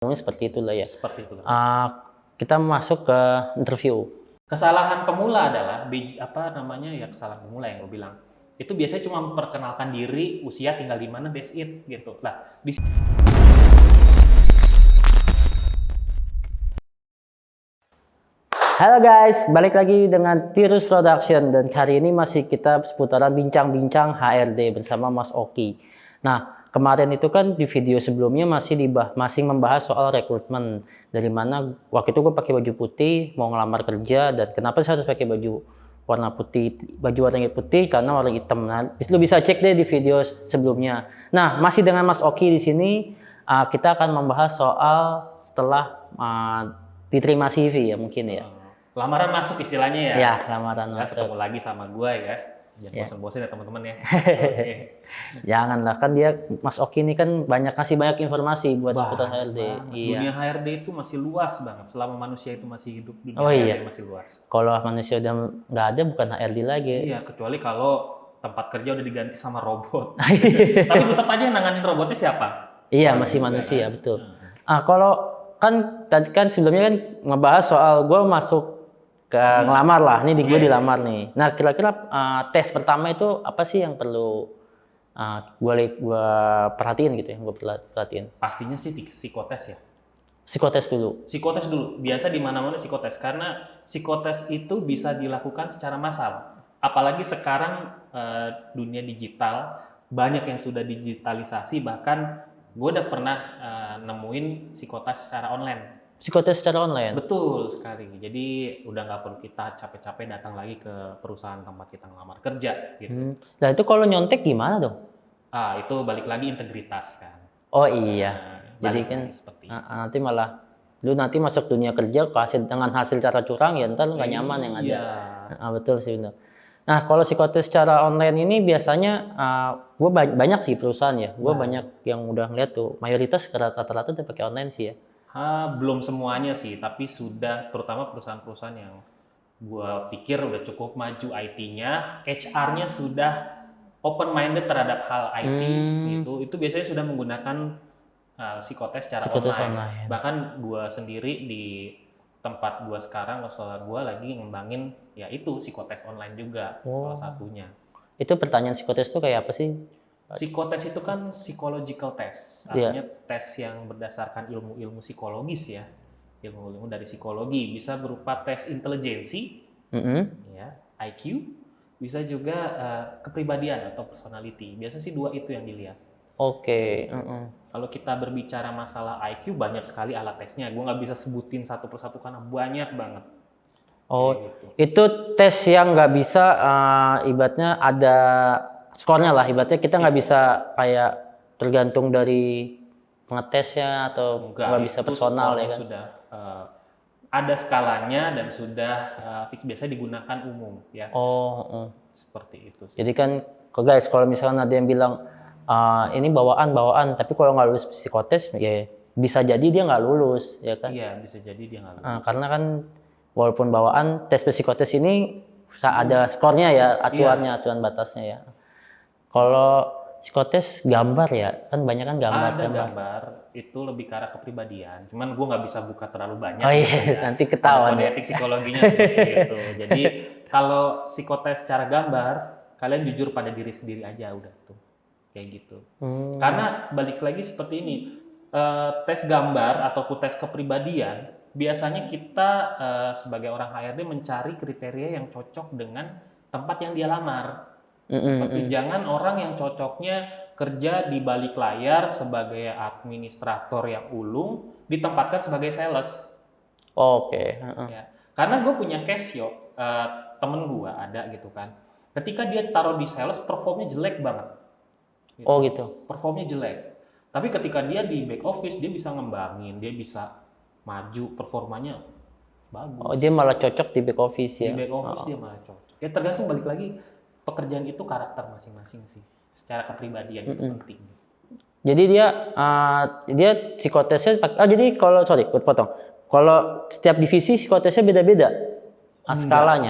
seperti itulah ya. Seperti itu. Kita masuk ke interview. Kesalahan pemula adalah kesalahan pemula yang gue bilang. Itu biasanya cuma memperkenalkan diri, usia tinggal di mana, that's it gitu. Lah, Halo guys, balik lagi dengan Tirus Production dan hari ini masih kita seputaran bincang-bincang HRD bersama Mas Oki. Nah, kemarin itu kan di video sebelumnya masih membahas soal rekrutmen. Dari mana waktu itu gue pakai baju putih mau ngelamar kerja dan kenapa saya harus pakai baju warna putih karena warna hitam. Nah, lu bisa cek deh di video sebelumnya. Nah, masih dengan Mas Oki di sini kita akan membahas soal setelah diterima CV ya mungkin ya. Lamaran masuk istilahnya ya. Ya, lamaran Ya, masuk. ketemu lagi sama gue ya. Jangan Ya. bosan-bosan ya teman-teman ya. Janganlah, kan dia Mas Oki ini kan kasih banyak informasi buat seputar HRD. Iya. Dunia HRD itu masih luas banget. Selama manusia itu masih hidup, dunia iya. HRD masih luas. Kalau manusia udah nggak ada, bukan HRD lagi. Iya, kecuali kalau tempat kerja udah diganti sama robot. Tapi tetap aja yang nanganin robotnya siapa? Iya, masih manusia, kan? Betul. Kalau kan tadi kan sebelumnya kan ngebahas soal gue masuk ke ngelamar lah, ini gue dilamar nih. Nah, kira-kira tes pertama itu apa sih yang perlu gue perhatiin gitu ya, gue perhatiin? Pastinya sih psikotes ya. Psikotes dulu. Psikotes dulu. Biasa di mana-mana psikotes karena psikotes itu bisa dilakukan secara massal. Apalagi sekarang dunia digital banyak yang sudah digitalisasi, bahkan gue udah pernah nemuin psikotes secara online. Psikotes secara online? Betul sekali. Jadi udah nggak perlu kita capek-capek datang lagi ke perusahaan tempat kita ngelamar kerja gitu. Nah itu kalau nyontek gimana dong? Itu balik lagi integritas kan. Oh iya. Jadi kan nanti malah lu nanti masuk dunia kerja dengan hasil cara curang ya ntar lu nggak nyaman yang ada. Iya. Betul sih benar. Nah kalau psikotes secara online ini biasanya gue banyak sih perusahaan ya. Gue banyak yang udah ngeliat tuh mayoritas rata-rata udah pakai online sih ya. Belum semuanya sih, tapi sudah, terutama perusahaan-perusahaan yang gue pikir udah cukup maju IT-nya, HR-nya sudah open-minded terhadap hal IT gitu. Itu biasanya sudah menggunakan psikotes secara online. Bahkan gue sendiri di tempat gue sekarang, soal gue lagi ngembangin ya itu psikotes online juga salah satunya. Itu pertanyaan psikotes tuh kayak apa sih? Psikotes itu kan psychological test, artinya tes yang berdasarkan ilmu-ilmu psikologis ya, ilmu-ilmu dari psikologi, bisa berupa tes intelijensi, ya, IQ, bisa juga kepribadian atau personality. Biasa sih dua itu yang dilihat. Oke. Kalau kita berbicara masalah IQ, banyak sekali alat tesnya. Gue nggak bisa sebutin satu persatu karena banyak banget. Oh, gitu. Itu tes yang nggak bisa, ibaratnya ada skornya lah, ibaratnya kita nggak bisa kayak tergantung dari pengetesnya atau nggak bisa personal ya kan? Sudah ada skalanya dan sudah biasanya digunakan umum ya. Seperti itu. Jadi kan guys, kalau misalnya ada yang bilang ini bawaan, tapi kalau nggak lulus psikotes ya bisa jadi dia nggak lulus ya kan? Iya, bisa jadi dia nggak lulus. Karena kan walaupun bawaan, tes psikotes ini ada skornya ya, aturan batasnya ya. Kalau psikotes gambar ya, kan banyak kan gambar. Ada gambar, itu lebih ke arah kepribadian. Cuman gue nggak bisa buka terlalu banyak. Oh iya, ya. Nanti ketahuan. Kode etik psikologinya seperti itu. Jadi kalau psikotes secara gambar, kalian jujur pada diri sendiri aja udah tuh, kayak gitu. Karena balik lagi seperti ini, tes gambar ataupun tes kepribadian, biasanya kita sebagai orang HRD mencari kriteria yang cocok dengan tempat yang dia lamar. Seperti jangan orang yang cocoknya kerja di balik layar sebagai administrator yang ulung ditempatkan sebagai sales. Oke. Ya. Karena gue punya case temen gue ada gitu kan. Ketika dia taruh di sales performnya jelek banget. Gitu. Oh gitu. Performnya jelek. Tapi ketika dia di back office dia bisa ngembangin, dia bisa maju, performanya bagus. Oh dia malah cocok di back office ya? Di back office dia malah cocok. Ya tergantung balik lagi. Pekerjaan itu karakter masing-masing sih, secara kepribadian itu penting. Jadi dia psikotesnya, jadi kalau kalau setiap divisi psikotesnya beda-beda skalanya?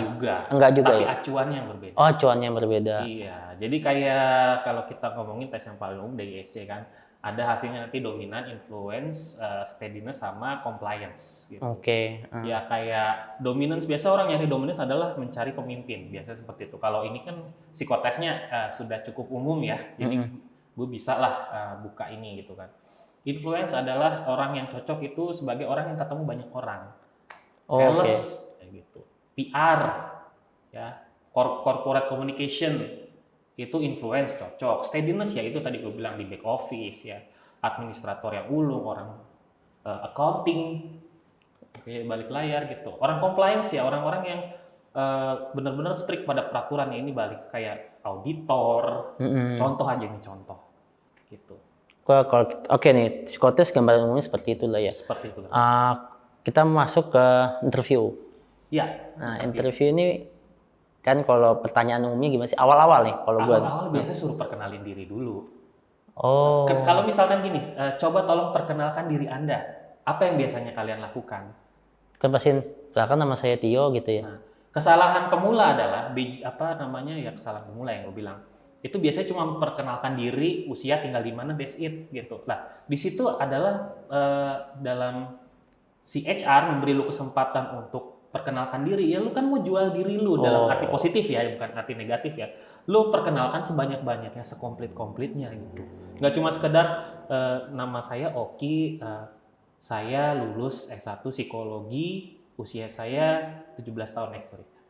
Enggak juga tapi ya? acuannya yang berbeda. Oh acuannya yang berbeda. Iya, jadi kayak kalau kita ngomongin tes yang paling umum dari ISC kan, ada hasilnya nanti dominan, influence, steadiness sama compliance gitu. Oke. Ya kayak dominance, biasa orang nyari dominance adalah mencari pemimpin, biasa seperti itu. Kalau ini kan psikotesnya sudah cukup umum ya, jadi gue bisa lah buka ini gitu kan. Influence adalah orang yang cocok itu sebagai orang yang ketemu banyak orang, sales kayak gitu, PR ya, corporate communication itu influence cocok. Steadiness ya itu tadi gue bilang di back office ya, administrator yang ulung, orang accounting, oke, balik layar gitu. Orang compliance ya orang-orang yang benar-benar strict pada peraturan, ini balik kayak auditor. Contoh aja nih, contoh gitu. Oke nih, psikotes gambaran umumnya seperti itulah ya. Seperti itu. Kita masuk ke interview. Ya. Nah, interview ini kan kalau pertanyaan umumnya gimana sih? Awal-awal nih kalau buat. Awal biasanya suruh perkenalin diri dulu. Oh. Kalau misalkan gini, coba tolong perkenalkan diri Anda. Apa yang biasanya kalian lakukan? Kan pasti silakan, nama saya Tio gitu ya. Nah, kesalahan pemula adalah kesalahan pemula yang gue bilang. Itu biasanya cuma memperkenalkan diri, usia tinggal di mana, that's it gitu. Lah, di situ adalah dalam si HR memberi lu kesempatan untuk perkenalkan diri, ya lu kan mau jual diri lu dalam arti positif ya, bukan arti negatif ya. Lu perkenalkan sebanyak-banyaknya, sekomplit-komplitnya gitu. Nggak cuma sekedar nama saya Oki, saya lulus S1 psikologi, usia saya 17 tahun,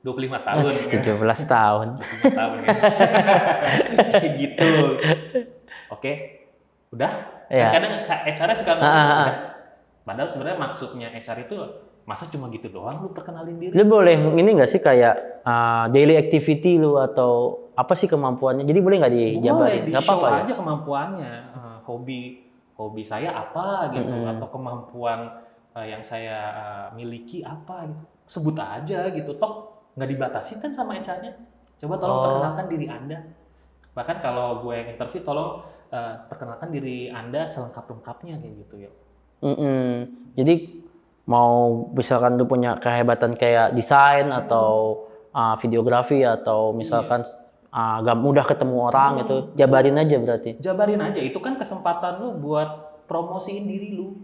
25 tahun. 17 tahun. 25 tahun ya. Kayak gitu. Oke. Udah? Ya. Kadang HR-nya suka ngomong, padahal sebenarnya maksudnya HR itu masa cuma gitu doang lu perkenalin diri? Lu boleh ini nggak sih kayak daily activity lu atau apa sih kemampuannya? Jadi boleh nggak dijabarin? Boleh, di-show aja kemampuannya. Hobi saya apa gitu, atau kemampuan yang saya miliki apa gitu. Sebut aja gitu, toh nggak dibatasi kan sama HR-nya. Coba tolong perkenalkan diri Anda. Bahkan kalau gue yang interview, tolong perkenalkan diri Anda selengkap-lengkapnya kayak gitu ya. Jadi mau misalkan lu punya kehebatan kayak desain atau videografi atau misalkan gak mudah ketemu orang gitu, jabarin aja berarti. Jabarin aja, itu kan kesempatan lu buat promosiin diri lu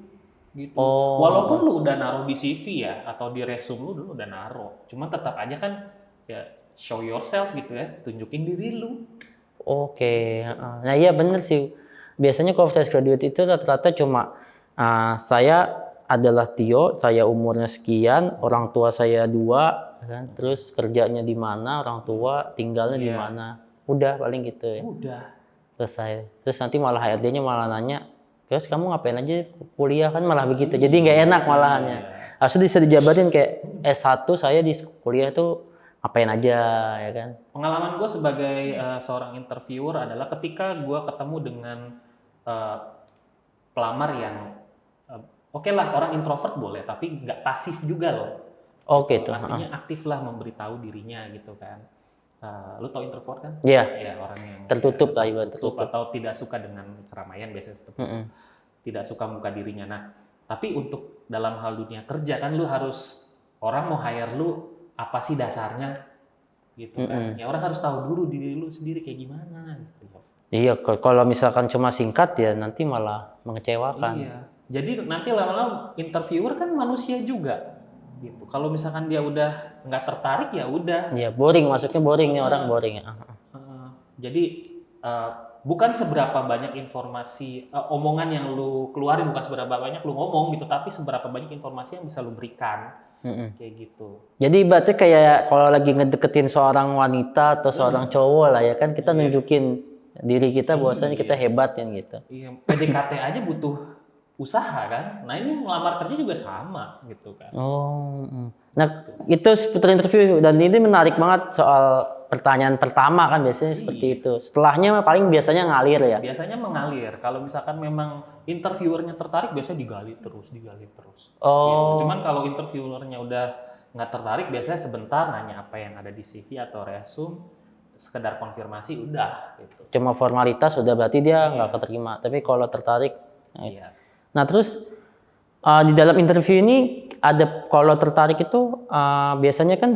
gitu. Walaupun lu udah naruh di CV ya atau di resume lu udah naruh, cuma tetap aja kan ya show yourself gitu ya, tunjukin diri lu. Oke. Nah iya bener sih. Biasanya kalau fresh graduate itu rata-rata cuma saya adalah Tio, saya umurnya sekian, orang tua saya 2, kan? Terus kerjanya di mana, orang tua tinggalnya di mana, udah paling gitu ya. Udah. Selesai. Terus nanti malah HRD-nya malah nanya, terus kamu ngapain aja kuliah, kan malah begitu. Jadi nggak enak malahannya. Harusnya bisa dijabarin kayak S1 saya di kuliah tuh ngapain aja ya kan. Pengalaman gue sebagai seorang interviewer adalah ketika gue ketemu dengan pelamar yang oke lah, orang introvert boleh, tapi nggak pasif juga loh. Oke tuh. Artinya aktif lah memberitahu dirinya gitu kan. Lu tau introvert kan? Iya. Ya, orang yang tertutup lah, ibarat tertutup atau tidak suka dengan keramaian biasanya seperti itu. Tidak suka muka dirinya. Nah, tapi untuk dalam hal dunia kerja kan lu harus, orang mau hire lu apa sih dasarnya gitu kan. Ya orang harus tahu dulu diri lu sendiri kayak gimana gitu. Iya, kalau misalkan cuma singkat ya nanti malah mengecewakan. Iya. Jadi nanti lama-lama interviewer kan manusia juga gitu. Kalau misalkan dia udah nggak tertarik ya udah. Iya, boring, maksudnya boring nih orang, boring ya. Jadi bukan seberapa banyak informasi, omongan yang lu keluarin, bukan seberapa banyak lu ngomong gitu, tapi seberapa banyak informasi yang bisa lu berikan. Kayak gitu. Jadi berarti kayak kalau lagi ngedeketin seorang wanita atau seorang cowok lah ya kan, kita nunjukin diri kita bahwasanya kita hebat kan gitu. Iya, PDKT aja butuh usaha kan. Nah ini melamar kerja juga sama gitu kan. Nah itu seputar interview, dan ini menarik banget soal pertanyaan pertama kan biasanya seperti itu. Setelahnya paling biasanya ngalir ya. Biasanya mengalir. Kalau misalkan memang interviewernya tertarik, biasanya digali terus. Gitu. Cuman kalau interviewernya udah nggak tertarik, biasanya sebentar nanya apa yang ada di CV atau resume, sekedar konfirmasi udah gitu. Cuma formalitas udah, berarti dia nggak keterima. Tapi kalau tertarik, nah terus di dalam interview ini ada, kalau tertarik itu biasanya kan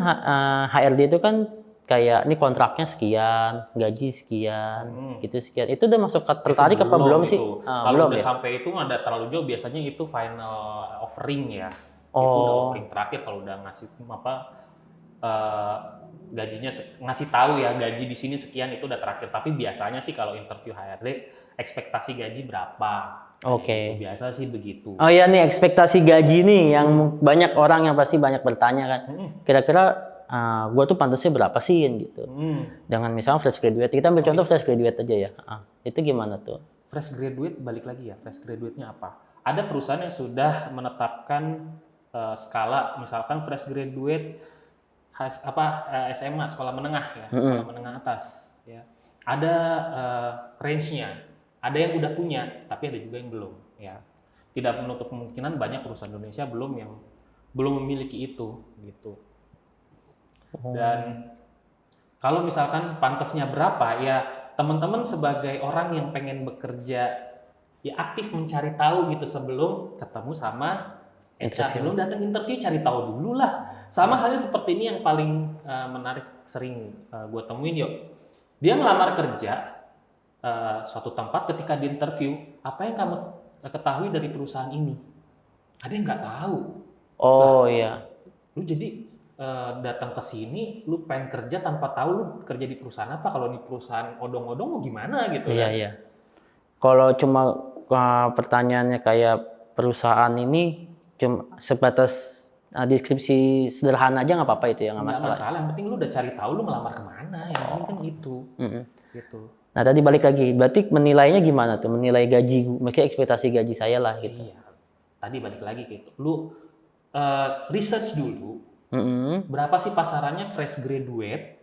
HRD itu kan kayak ini kontraknya sekian, gaji sekian, gitu sekian. Itu udah masuk tertarik apa belum sih? Itu. Kalau Belum udah ya? sampai itu ada terlalu jauh, biasanya itu final offering ya. Itu udah Oh, offering terakhir kalau udah ngasih apa eh, gajinya ngasih tahu ya gaji di sini sekian, itu udah terakhir. Tapi biasanya sih kalau interview HRD ekspektasi gaji berapa? oke. Itu biasa sih begitu. Oh iya nih, ekspektasi gaji nih yang banyak orang yang pasti banyak bertanya kan. Kira-kira gua tuh pantasnya berapa sih gitu. Dengan misalnya fresh graduate, kita ambil contoh fresh graduate aja ya. Itu gimana tuh? Fresh graduate balik lagi ya, fresh graduate-nya apa? Ada perusahaan yang sudah menetapkan skala, misalkan fresh graduate SMA, sekolah menengah ya, sekolah menengah atas ya. Ada range-nya. Ada yang udah punya, tapi ada juga yang belum ya. Tidak menutup kemungkinan banyak perusahaan Indonesia belum memiliki itu gitu. Dan kalau misalkan pantasnya berapa ya, teman-teman sebagai orang yang pengen bekerja ya aktif mencari tahu gitu sebelum ketemu sama HR, sebelum datang interview cari tahu dulu lah. Sama halnya seperti ini yang paling menarik sering gue temuin yuk. Dia ngelamar kerja suatu tempat, ketika di interview, apa yang kamu ketahui dari perusahaan ini? Ada yang nggak tahu. Oh iya. Lu jadi datang ke sini, lu pengen kerja tanpa tahu lu kerja di perusahaan apa. Kalau di perusahaan odong-odong mau gimana gitu Iya, kan? iya. Kalau cuma pertanyaannya kayak perusahaan ini cuma sebatas deskripsi sederhana aja nggak apa-apa itu ya, nggak Nggak masalah. masalah, yang penting lu udah cari tahu lu ngelamar kemana. Yang penting kan itu. Gitu. Nah tadi balik lagi, berarti menilainya gimana tuh? Menilai gaji, maksudnya ekspektasi gaji saya lah gitu. Iya. Tadi balik lagi gitu. Lu research dulu. Berapa sih pasarannya fresh graduate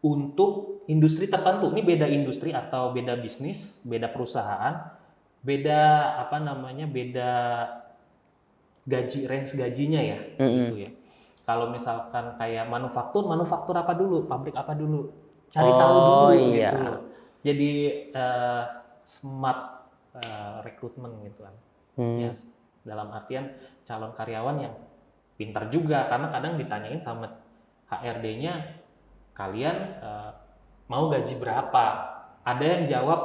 untuk industri tertentu? Ini beda industri atau beda bisnis, beda perusahaan, beda beda gaji, range gajinya ya, gitu ya. Kalau misalkan kayak manufaktur apa dulu, pabrik apa dulu, cari tahu dulu iya. gitu loh. Jadi smart recruitment gitu kan. Ya, dalam artian calon karyawan yang pintar juga, karena kadang ditanyain sama HRD-nya, kalian mau gaji berapa? Ada yang jawab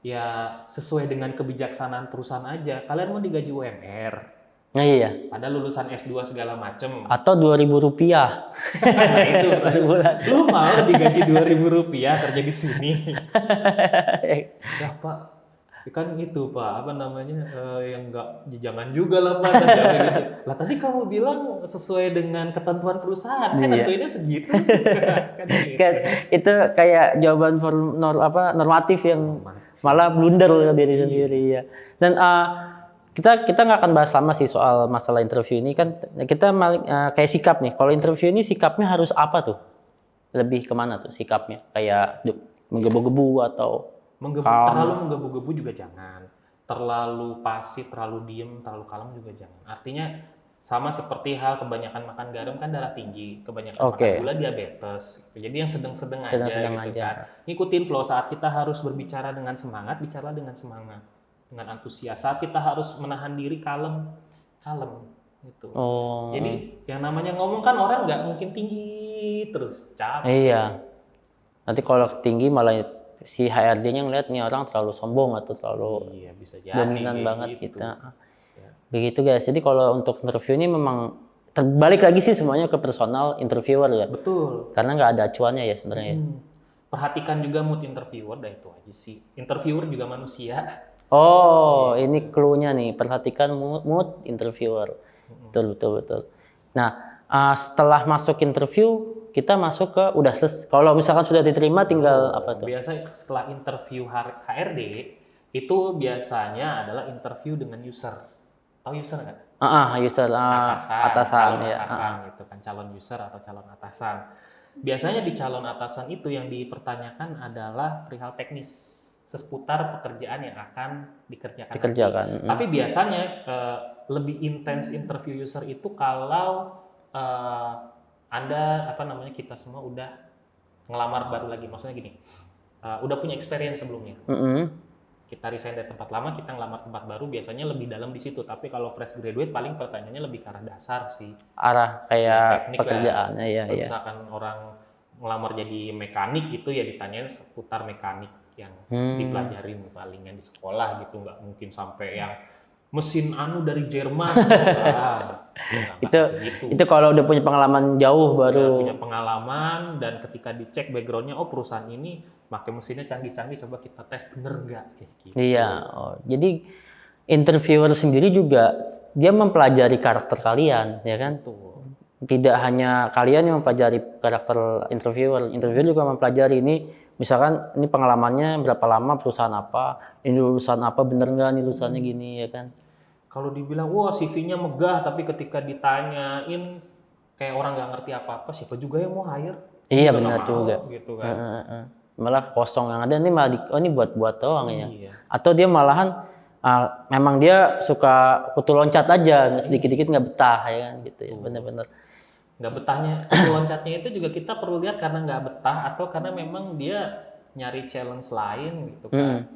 ya sesuai dengan kebijaksanaan perusahaan aja. Kalian mau digaji UMR? Nah iya. Ada lulusan S2 segala macem. Atau Rp2.000. Nah itu, lu mau digaji Rp2.000 kerja di sini? Ya Pak, kan itu Pak, yang enggak, jangan juga lah Pak, jangan gitu. Lah tadi kamu bilang sesuai dengan ketentuan perusahaan, saya nentuinnya segitu. Kan gitu. Itu kayak jawaban normatif yang malah blunder diri sendiri ya. Dan kita nggak akan bahas lama sih soal masalah interview ini kan. Kita kayak sikap nih. Kalau interview ini sikapnya harus apa tuh? Lebih kemana tuh sikapnya? Kayak menggebu-gebu atau terlalu menggebu-gebu juga jangan. Terlalu pasif, terlalu diem, terlalu kalem juga jangan. Artinya sama seperti hal kebanyakan makan garam kan darah tinggi, kebanyakan makan gula diabetes. Jadi yang sedang-sedang aja gitu kan. Ngikutin flow, saat kita harus berbicara dengan semangat, bicara dengan semangat, dengan antusias. Saat kita harus menahan diri kalem gitu. Jadi yang namanya ngomong kan orang nggak mungkin tinggi terus, capek. Iya. Nanti kalau tinggi malah si HRD-nya ngeliat nih orang terlalu sombong atau terlalu bisa dominan banget gitu. Kita. Begitu guys. Jadi kalau untuk interview ini memang terbalik lagi sih semuanya ke personal interviewer ya. Betul. Karena nggak ada acuannya ya sebenarnya. Perhatikan juga mood interviewer, dah itu aja sih. Interviewer juga manusia. Ini clue-nya nih. Perhatikan mood interviewer. Betul. Nah, setelah masuk interview kita masuk ke udah selesai. Kalau misalkan sudah diterima tinggal apa tuh? Biasa setelah interview HRD itu biasanya adalah interview dengan user. Tahu user nggak? User atasan gitu kan, calon user atau calon atasan. Biasanya di calon atasan itu yang dipertanyakan adalah perihal teknis seputar pekerjaan yang akan dikerjakan. Tapi biasanya lebih intens interview user itu kalau Anda kita semua udah ngelamar baru lagi, maksudnya gini, udah punya experience sebelumnya. Kita resign dari tempat lama, kita ngelamar tempat baru, biasanya lebih dalam di situ. Tapi kalau fresh graduate paling pertanyaannya lebih ke arah dasar sih. Arah kayak pekerjaannya ya. Misalkan orang ngelamar jadi mekanik gitu ya ditanyain seputar mekanik yang dipelajarin palingan di sekolah gitu, nggak mungkin sampai yang mesin anu dari Jerman. Itu kalau udah punya pengalaman jauh Udah baru. punya pengalaman dan ketika dicek backgroundnya, oh perusahaan ini pakai mesinnya canggih-canggih, coba kita tes bener nggak kayak gitu. Iya, jadi interviewer sendiri juga dia mempelajari karakter kalian, ya kan? Tuh. Tidak hanya kalian yang mempelajari karakter interviewer juga mempelajari ini, misalkan ini pengalamannya berapa lama, perusahaan apa, ini lulusan apa, bener nggak nih lulusannya gini, ya kan? Kalau dibilang wah CV-nya megah, tapi ketika ditanyain kayak orang nggak ngerti apa-apa, siapa juga yang mau hire? Iya Juga benar nggak mau, juga. gitu kan. Malah kosong yang ada ini malah ini buat doang ya. Iya. Atau dia malahan memang dia suka kutu loncat aja, sedikit-dikit nggak betah ya kan gitu ya, bener-bener. Nggak betahnya, loncatnya itu juga kita perlu lihat karena nggak betah atau karena memang dia nyari challenge lain gitu kan.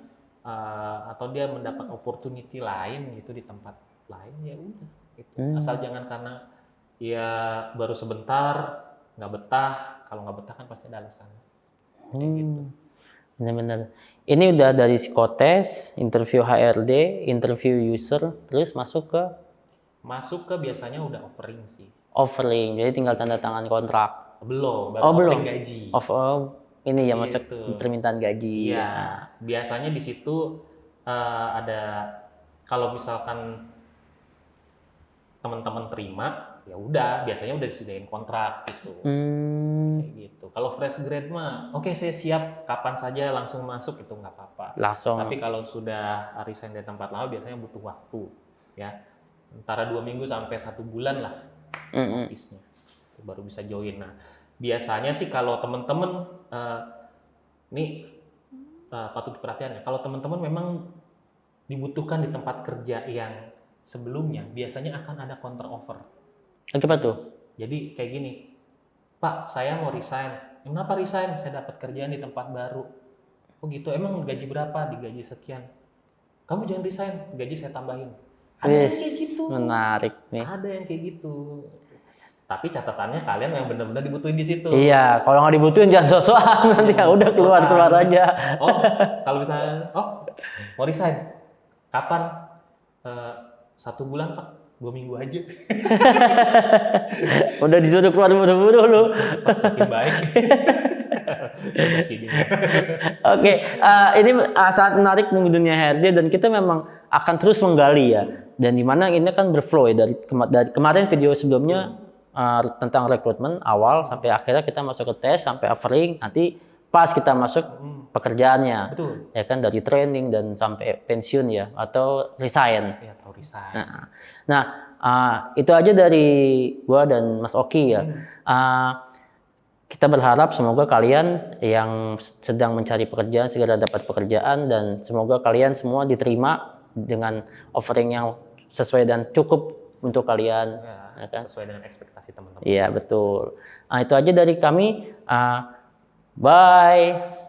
Atau dia mendapat opportunity lain gitu di tempat lain, ya udah gitu. Asal jangan karena ya baru sebentar nggak betah, kalau nggak betah kan pasti ada alasannya. Gitu. Benar-benar. Ini udah dari psikotes, interview HRD, interview user, terus masuk ke biasanya udah offering sih. offering, jadi tinggal tanda tangan kontrak. Baru belum. offering gaji. Ini ya Gitu. masuk permintaan gaji. Iya, biasanya di situ ada, kalau misalkan teman-teman terima, ya udah biasanya udah disediain kontrak gitu. Kayak gitu. Kalau fresh grade mah, oke saya siap kapan saja langsung masuk itu nggak apa-apa. Langsung. Tapi kalau sudah resign dari tempat lama biasanya butuh waktu, ya antara 2 minggu sampai 1 bulan lah notice-nya, baru bisa join. Nah biasanya sih kalau teman-teman ini patut diperhatikan ya, kalau teman-teman memang dibutuhkan di tempat kerja yang sebelumnya, biasanya akan ada counter offer. Apa tuh? Jadi kayak gini, Pak, saya mau resign. Kenapa resign? Saya dapat kerjaan di tempat baru. Oh gitu, emang gaji berapa? Digaji sekian. Kamu jangan resign, gaji saya tambahin. Ada yang kayak gitu. Menarik nih. Ada yang kayak gitu. Tapi catatannya kalian yang benar-benar dibutuhin di situ. Iya, kalau nggak dibutuhin jangan sosokan, nanti ya udah keluar aja. Oh, kalau misalnya, mau resign, kapan? 1 bulan Pak, 2 minggu aja. Udah disuruh keluar buru-buru lu. Cepat semakin baik. Oke, ini sangat menarik di dunia HRD dan kita memang akan terus menggali ya. Dan dimana ini kan berflow ya dari kemarin video sebelumnya tentang rekrutmen awal sampai akhirnya kita masuk ke tes sampai offering, nanti pas kita masuk pekerjaannya. Betul. Ya kan dari training dan sampai pensiun ya atau resign. Ya, atau resign. Nah, itu aja dari gua dan Mas Oki ya. Kita berharap semoga kalian yang sedang mencari pekerjaan segera dapat pekerjaan dan semoga kalian semua diterima dengan offering yang sesuai dan cukup untuk kalian. Ya kan? Sesuai dengan ekspektasi teman-teman. Iya betul. Itu aja dari kami. Bye.